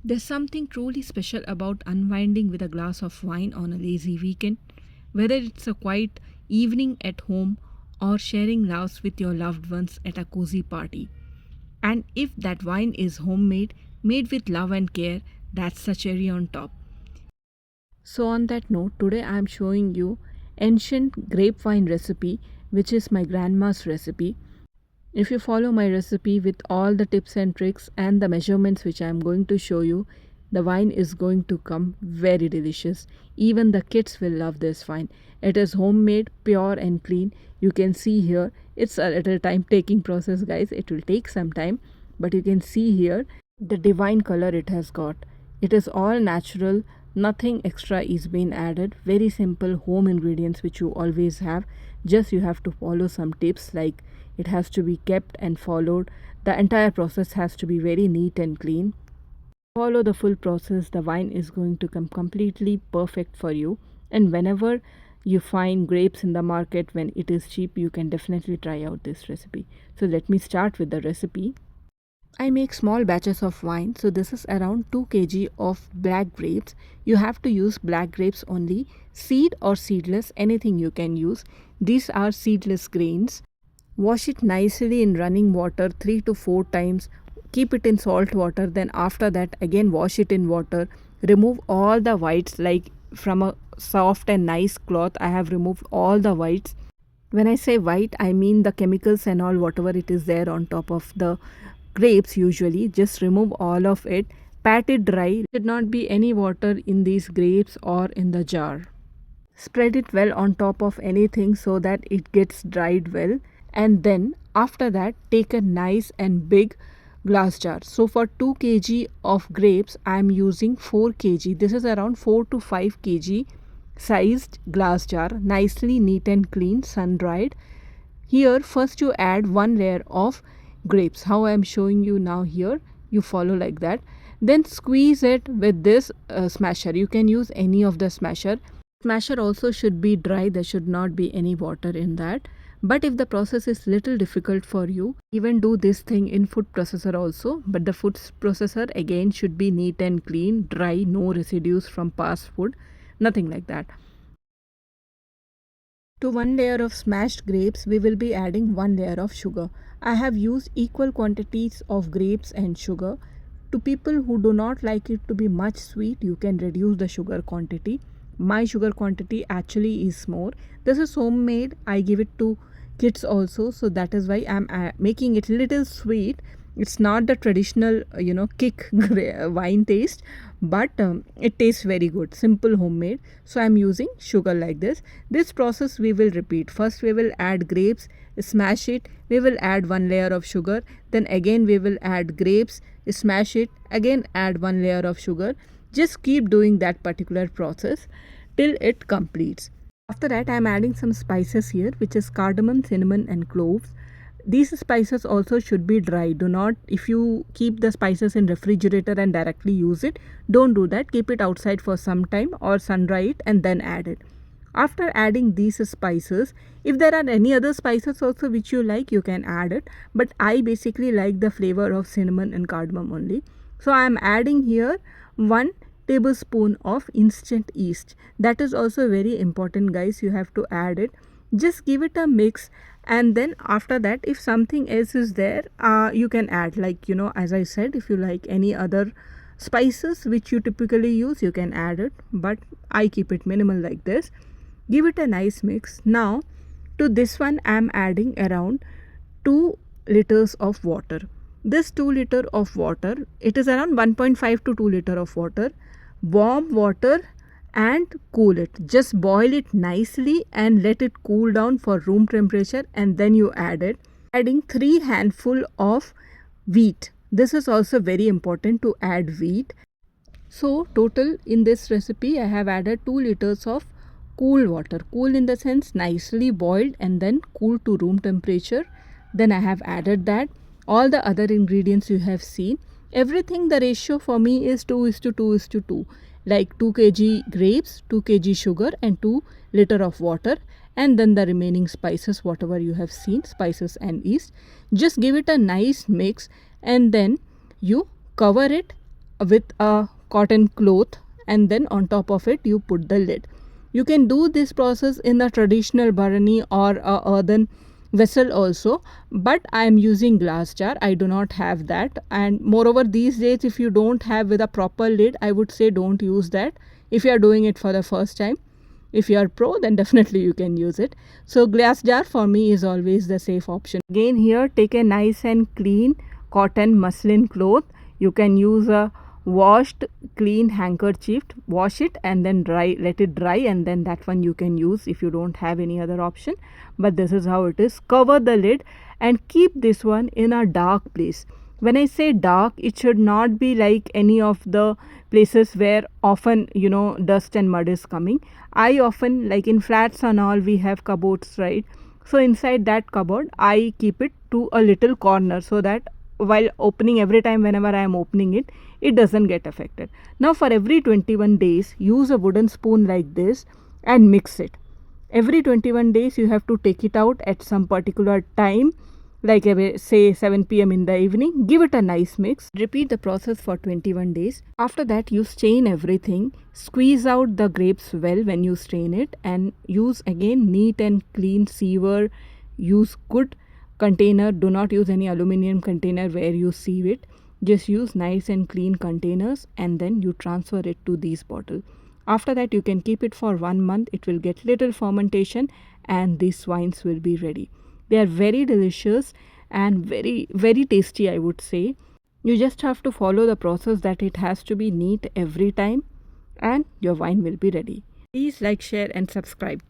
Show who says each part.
Speaker 1: There's something truly special about unwinding with a glass of wine on a lazy weekend, whether it's a quiet evening at home or sharing laughs with your loved ones at a cozy party. And if that wine is homemade, made with love and care, that's the cherry on top. So on that note, today I am showing you ancient grape wine recipe, which is my grandma's recipe. If you follow my recipe with all the tips and tricks and the measurements which I am going to show you, the wine is going to come very delicious. Even the kids will love this wine. It is homemade, pure and clean. You can see here, it's a little time taking process guys. It will take some time, but you can see here the divine color it has got. It is all natural, nothing extra is being added. Very simple home ingredients which you always have. Just you have to follow some tips, like it has to be kept and followed. The entire process has to be very neat and clean. Follow the full process, the wine is going to come completely perfect for you. And whenever you find grapes in the market when it is cheap, you can definitely try out this recipe. So let me start with the recipe. I make small batches of wine, so this is around 2 kg of black grapes. You have to use black grapes only, seed or seedless, anything you can use. These are seedless grains. Wash it nicely in running water 3 to 4 times. Keep it in salt water, then after that again wash it in water. Remove all the whites, like from a soft and nice cloth I have removed all the whites. When I say white, I mean the chemicals and all, whatever it is there on top of the grapes usually. Just remove all of it. Pat it dry. There should not be any water in these grapes or in the jar. Spread it well on top of anything so that it gets dried well. And then after that, take a nice and big glass jar. So for 2 kg of grapes, I am using 4 kg. This is around 4 to 5 kg sized glass jar, nicely neat and clean, sun dried. Here first you add one layer of grapes, how I am showing you now here. You follow like that. Then squeeze it with this smasher. You can use any of the smasher. Smasher also should be dry. There should not be any water in that. But if the process is little difficult for you, even do this thing in food processor also. But the food processor again should be neat and clean, dry, no residues from past food, nothing like that. To one layer of smashed grapes, we will be adding one layer of sugar. I have used equal quantities of grapes and sugar. To people who do not like it to be much sweet, you can reduce the sugar quantity. My sugar quantity actually is more. This is homemade. I give it to kids also, so that is why I'm making it little sweet. It's not the traditional kick wine taste, but it tastes very good, simple homemade. So I'm using sugar like this. This process we will repeat. First we will add grapes, smash it, we will add one layer of sugar, then again we will add grapes, smash it, again add one layer of sugar. Just keep doing that particular process till it completes. After that, I am adding some spices here, which is cardamom, cinnamon and cloves. These spices also should be dry. Do not, if you keep the spices in refrigerator and directly use it, don't do that. Keep it outside for some time or sun dry it and then add it. After adding these spices, if there are any other spices also which you like, you can add it. But I basically like the flavor of cinnamon and cardamom only. So I am adding here 1 tablespoon of instant yeast. That is also very important guys. You have to add it. Just give it a mix, and then after that, if something else is there, you can add, like as I said, if you like any other spices which you typically use, you can add it, but I keep it minimal like this. Give it a nice mix. Now to this one I am adding around 2 liters of water. This 2 liter of water, it is around 1.5 to 2 liter of water. Warm water and cool it. Just boil it nicely and let it cool down for room temperature, and then you add it. Adding 3 handful of wheat. This is also very important to add wheat. So total in this recipe I have added 2 liters of cool water. Cool in the sense nicely boiled and then cool to room temperature. Then I have added that. All the other ingredients you have seen. Everything, the ratio for me is 2:2:2. Like 2 kg grapes, 2 kg sugar and 2 liter of water. And then the remaining spices, whatever you have seen, spices and yeast. Just give it a nice mix and then you cover it with a cotton cloth, and then on top of it you put the lid. You can do this process in a traditional barani or a earthen vessel also, but I am using glass jar. I do not have that, and moreover these days if you don't have with a proper lid, I would say don't use that if you are doing it for the first time. If you are pro, then definitely you can use it. So glass jar for me is always the safe option. Again, here take a nice and clean cotton muslin cloth. You can use a washed clean handkerchief, wash it and then dry, let it dry, and then that one you can use if you don't have any other option. But this is how it is. Cover the lid and keep this one in a dark place. When I say dark, it should not be like any of the places where often dust and mud is coming. I often, like in flats and all, we have cupboards, right? So inside that cupboard I keep it to a little corner, so that while opening, every time whenever I am opening it, it doesn't get affected. Now for every 21 days use a wooden spoon like this and mix it. Every 21 days you have to take it out at some particular time, like say 7 p.m. in the evening. Give it a nice mix. Repeat the process for 21 days. After that you strain everything. Squeeze out the grapes well when you strain it, and use again neat and clean sieve. Use good container. Do not use any aluminum container where you sieve it. Just use nice and clean containers, and then you transfer it to these bottles. After that you can keep it for 1 month. It will get little fermentation and these wines will be ready. They are very delicious and very, very tasty, I would say. You just have to follow the process, that it has to be neat every time, and your wine will be ready. Please like, share and subscribe.